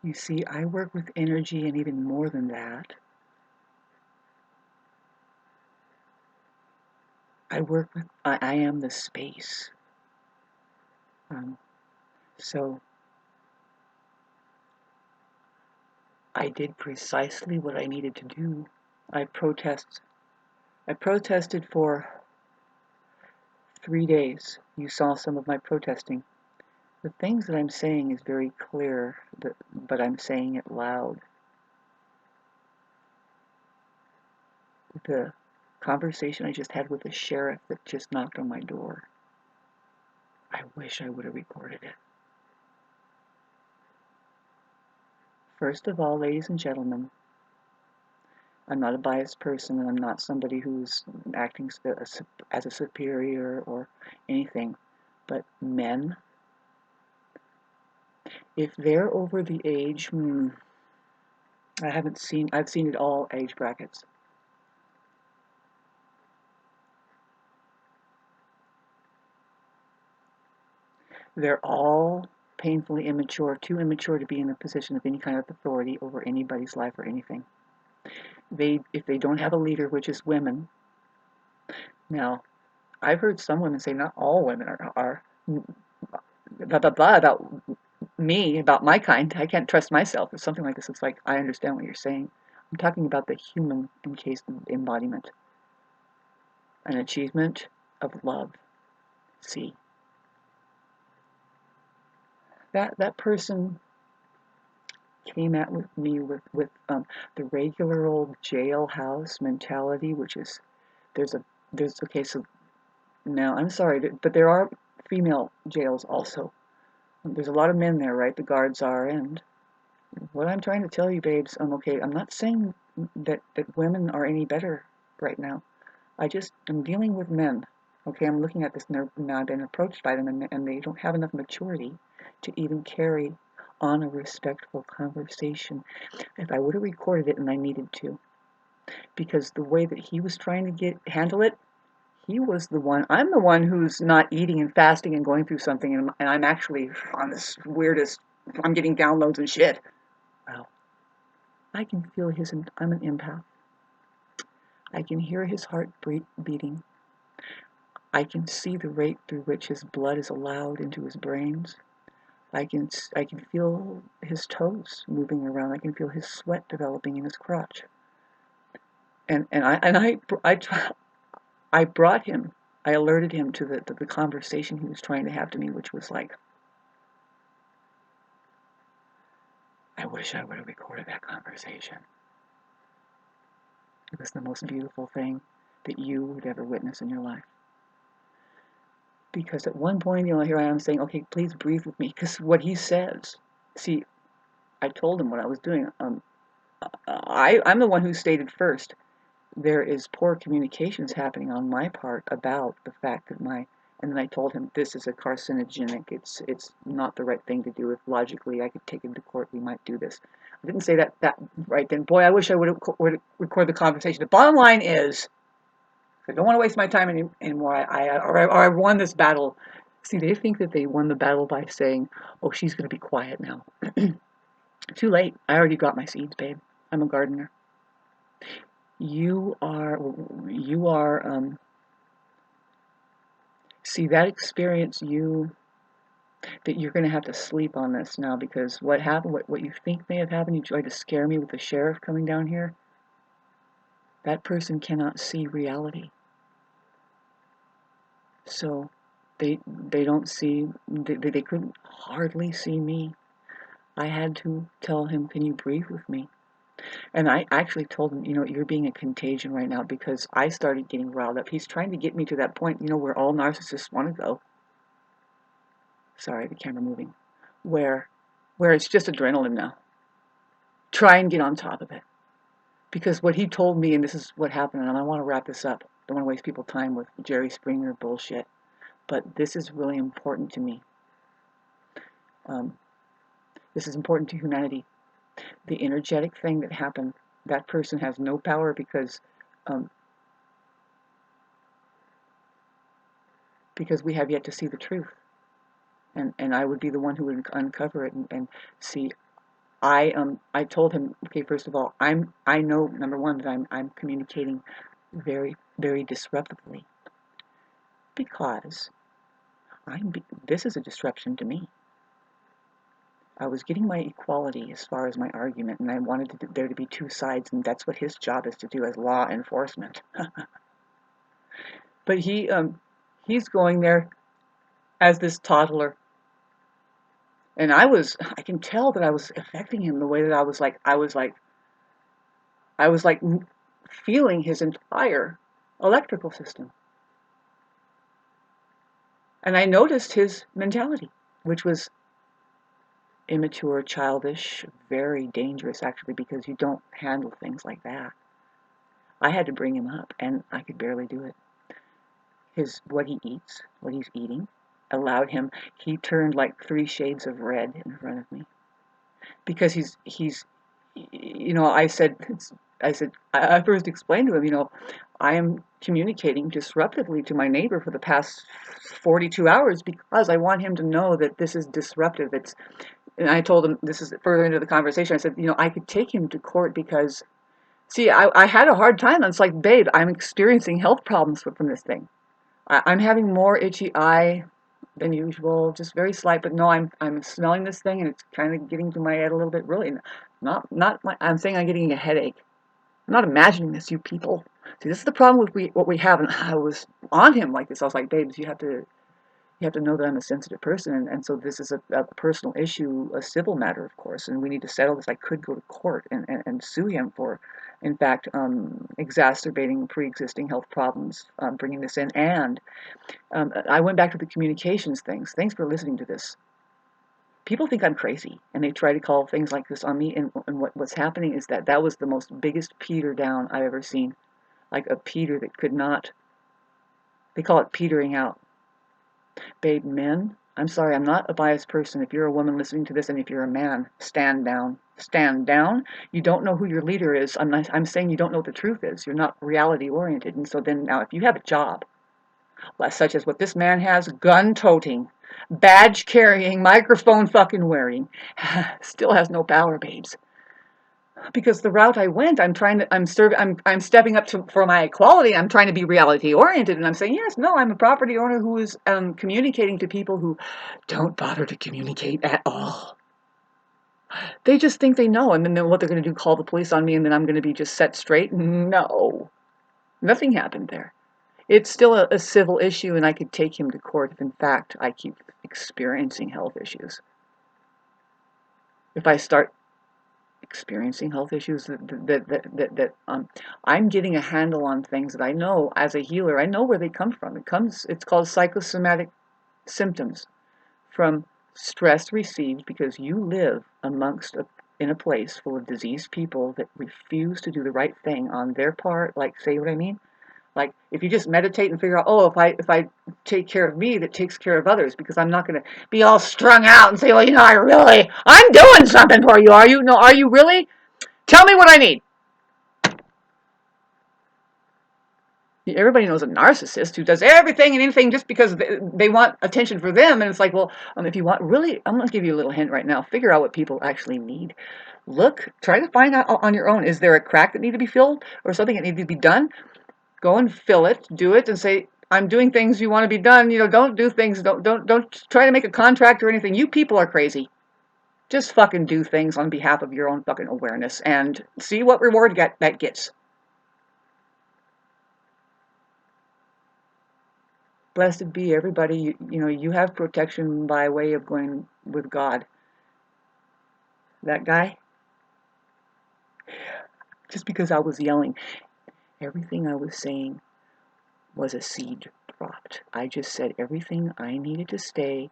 You see, I work with energy, and even more than that, I am the space. Um, so I did precisely what I needed to do. I protest. I protested for 3 days. You saw some of my protesting. The things that I'm saying is very clear, but I'm saying it loud. The conversation I just had with the sheriff that just knocked on my door, I wish I would have recorded it. First of all, ladies and gentlemen, I'm not a biased person, and I'm not somebody who's acting as a superior or anything. But men, if they're over the age, I've seen it all age brackets. They're all painfully immature, too immature to be in a position of any kind of authority over anybody's life or anything. If they don't have a leader, which is women. Now, I've heard some women say not all women are blah blah blah about me, about my kind. I can't trust myself. Or something like this. It's like, I understand what you're saying. I'm talking about the human encased embodiment, an achievement of love. See, that person came at me with the regular old jailhouse mentality, which is there's a there's okay. So now I'm sorry, but there are female jails also. There's a lot of men there, right? The guards are, and what I'm trying to tell you, babes, okay, I'm not saying that women are any better right now. I'm dealing with men. Okay, I'm looking at this now. I've been approached by them, and they don't have enough maturity to even carry on a respectful conversation. If I would have recorded it, and I needed to, because the way that he was trying to handle it, he was the one. I'm the one who's not eating and fasting and going through something, and I'm actually on this weirdest. I'm getting downloads and shit. Well, I can feel I'm an empath. I can hear his heart beating. I can see the rate through which his blood is allowed into his brains. I can feel his toes moving around. I can feel his sweat developing in his crotch. I brought him. I alerted him to the conversation he was trying to have to me, which was like, I wish I would have recorded that conversation. It was the most beautiful thing that you would ever witness in your life. Because at one point, here I am saying, okay, please breathe with me. Because what he says, see, I told him what I was doing. I'm the one who stated first, there is poor communications happening on my part about the fact that and then I told him, this is a carcinogenic, it's not the right thing to do. If logically I could take him to court, we might do this. I didn't say that right then. Boy, I wish I would have recorded the conversation. The bottom line is, I don't want to waste my time anymore. I won this battle. See, they think that they won the battle by saying, oh, she's going to be quiet now. Too late. I already got my seeds, babe. I'm a gardener. You are, see, that experience, that you're going to have to sleep on this now, because what happened, what you think may have happened, you tried to scare me with the sheriff coming down here. That person cannot see reality. So they don't see, they couldn't hardly see me. I had to tell him, can you breathe with me? And I actually told him, you're being a contagion right now, because I started getting riled up. He's trying to get me to that point, where all narcissists want to go. Sorry, the camera moving. Where it's just adrenaline now. Try and get on top of it. Because what he told me, and this is what happened, and I want to wrap this up. Don't want to waste people's time with Jerry Springer bullshit. But this is really important to me. This is important to humanity. The energetic thing that happened, that person has no power because we have yet to see the truth. And I would be the one who would uncover it and see. I told him, okay, first of all, I know, number one, that I'm communicating very, very disruptively, because this is a disruption to me. I was getting my equality as far as my argument, and I wanted there to be two sides, and that's what his job is to do as law enforcement. But he's going there as this toddler, and I can tell that I was affecting him the way that I was like feeling his entire electrical system. And I noticed his mentality, which was immature, childish, very dangerous, actually, because you don't handle things like that. I had to bring him up, and I could barely do it. What he eats, what he's eating, allowed him. He turned like 3 shades of red in front of me, because I first explained to him, I am communicating disruptively to my neighbor for the past 42 hours because I want him to know that this is disruptive. And I told him, this is further into the conversation, I said, I could take him to court because, see, I had a hard time. It's like, babe, I'm experiencing health problems from this thing. I'm having more itchy eye than usual, just very slight, but no, I'm smelling this thing and it's kind of getting to my head a little bit. Really, I'm saying I'm getting a headache. I'm not imagining this, you people. See, this is the problem with what we have, and I was on him like this. I was like, babes, you have to know that I'm a sensitive person, and so this is a personal issue, a civil matter, of course, and we need to settle this. I could go to court and sue him for, in fact, exacerbating pre-existing health problems, bringing this in, and I went back to the communications things. Thanks for listening to this. People think I'm crazy, and they try to call things like this on me, and what's happening is that was the most biggest peter down I've ever seen, like a peter that could not, they call it petering out. Babe, men, I'm sorry, I'm not a biased person. If you're a woman listening to this, and if you're a man, stand down. Stand down. You don't know who your leader is. I'm saying you don't know what the truth is. You're not reality oriented, and so then now if you have a job, such as what this man has, gun toting, badge carrying, microphone fucking wearing, still has no power, babes. Because the route I went, I'm stepping up for my equality. I'm trying to be reality oriented, and I'm saying, yes, no, I'm a property owner who is communicating to people who don't bother to communicate at all. They just think they know, and then what they're going to do, call the police on me, and then I'm going to be just set straight? No, nothing happened there. It's still a civil issue, and I could take him to court if, in fact, I keep experiencing health issues. If I start experiencing health issues that I'm getting a handle on things that I know as a healer, I know where they come from. It's called psychosomatic symptoms from stress received because you live in a place full of diseased people that refuse to do the right thing on their part. Like, say what I mean? Like, if you just meditate and figure out, oh, if I take care of me, that takes care of others, because I'm not going to be all strung out and say, well, I'm doing something for you. Are you? No, are you really? Tell me what I need. Everybody knows a narcissist who does everything and anything just because they want attention for them. And it's like, well, if you want, really, I'm going to give you a little hint right now. Figure out what people actually need. Try to find out on your own. Is there a crack that needs to be filled or something that needs to be done? Go and fill it, do it, and say, I'm doing things you want to be done. Don't do things. Don't try to make a contract or anything. You people are crazy. Just fucking do things on behalf of your own fucking awareness and see what reward that gets. Blessed be everybody. You have protection by way of going with God. That guy, just because I was yelling, everything I was saying was a seed dropped. I just said everything I needed to say.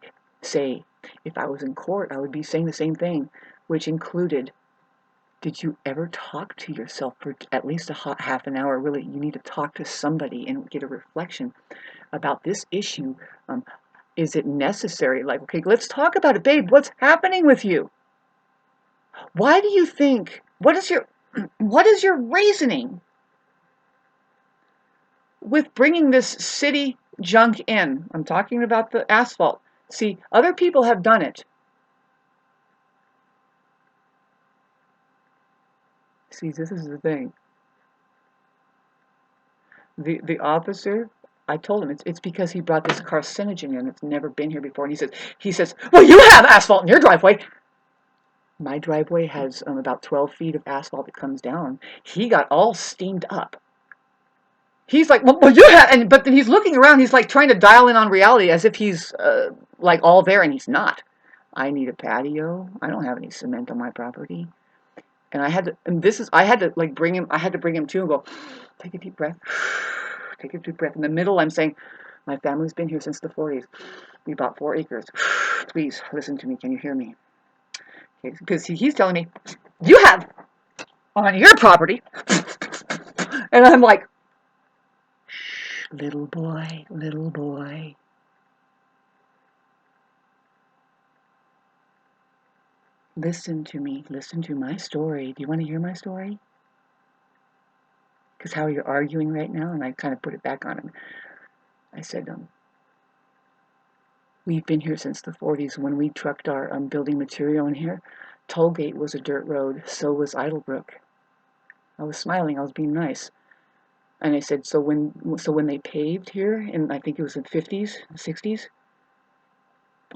If I was in court, I would be saying the same thing, which included, did you ever talk to yourself for at least a half an hour? Really, you need to talk to somebody and get a reflection about this issue. Is it necessary? Like, okay, let's talk about it, babe. What's happening with you? Why do you think? What is your reasoning with bringing this city junk in? I'm talking about the asphalt. See, other people have done it. See, this is the thing. The officer, I told him it's because he brought this carcinogen in. It's never been here before. And he says, well, you have asphalt in your driveway. My driveway has about 12 feet of asphalt that comes down. He got all steamed up. He's like, well, you have, but then he's looking around. He's like trying to dial in on reality as if he's like all there, and he's not. I need a patio. I don't have any cement on my property, and I had to like bring him. I had to bring him to and go, take a deep breath, take a deep breath. In the middle, I'm saying, my family's been here since the 40s. We bought 4 acres. Please listen to me. Can you hear me? Because he's telling me, you have on your property, and I'm like, little boy, little boy. Listen to me. Listen to my story. Do you want to hear my story? Because how you're arguing right now, and I kind of put it back on him. I said, we've been here since the 40s when we trucked our building material in here. Tollgate was a dirt road. So was Idlebrook. I was smiling. I was being nice. And I said, so when they paved here, and I think it was in the 50s, 60s,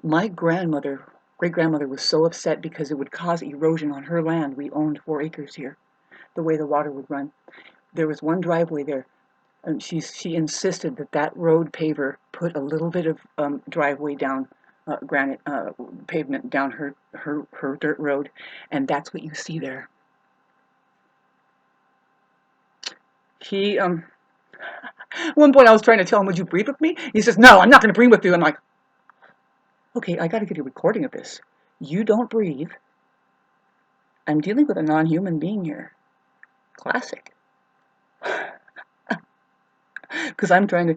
my great-grandmother was so upset because it would cause erosion on her land. We owned 4 acres here, the way the water would run. There was one driveway there, and she insisted that road paver put a little bit of driveway down, granite pavement down her dirt road, and that's what you see there. He, one point I was trying to tell him, would you breathe with me? He says, no, I'm not going to breathe with you. I'm like, okay, I got to get a recording of this. You don't breathe. I'm dealing with a non-human being here. Classic. Because I'm trying to,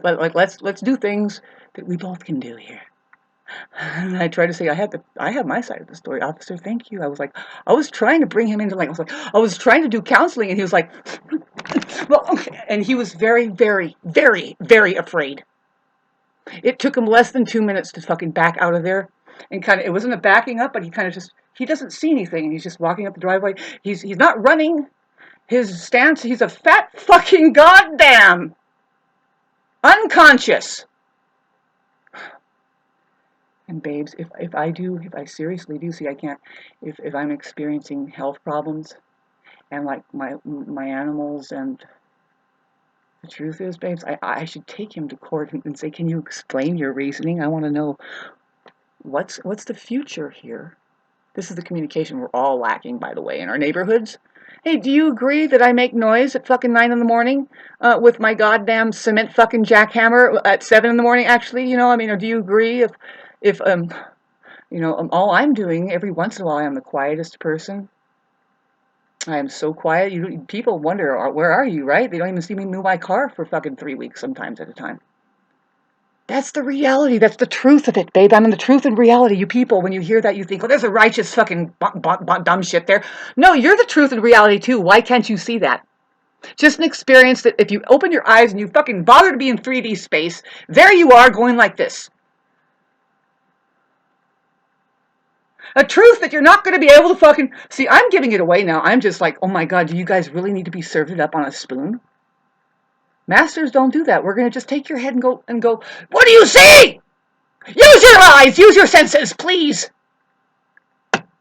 like let's do things that we both can do here. And I try to say I have my side of the story. Officer, thank you. I was trying to bring him into I was trying to do counseling, and he was like, well, okay. And he was very, very, very, very afraid. It took him less than 2 minutes to fucking back out of there, and it wasn't a backing up, but he doesn't see anything, and he's just walking up the driveway. He's not running. His stance, he's a fat fucking goddamn unconscious. And babes, if I seriously do see I can't, if I'm experiencing health problems, and like my animals, and the truth is, babes, I should take him to court and say, can you explain your reasoning? I want to know what's the future here. This is the communication we're all lacking, by the way, in our neighborhoods. Hey, do you agree that I make noise at fucking 9 in the morning with my goddamn cement fucking jackhammer at 7 in the morning? Actually, or do you agree if all I'm doing every once in a while, I'm the quietest person. I am so quiet. People wonder, where are you, right? They don't even see me move my car for fucking 3 weeks sometimes at a time. That's the reality. That's the truth of it, babe. I'm in the truth and reality. You people, when you hear that, you think, there's a righteous fucking dumb shit there. No, you're the truth and reality too. Why can't you see that? Just an experience that if you open your eyes and you fucking bother to be in 3D space, there you are going like this. A truth that you're not going to be able to fucking... See, I'm giving it away now. I'm just like, oh my God, do you guys really need to be served it up on a spoon? Masters don't do that. We're going to just take your head and go, what do you see? Use your eyes! Use your senses, please!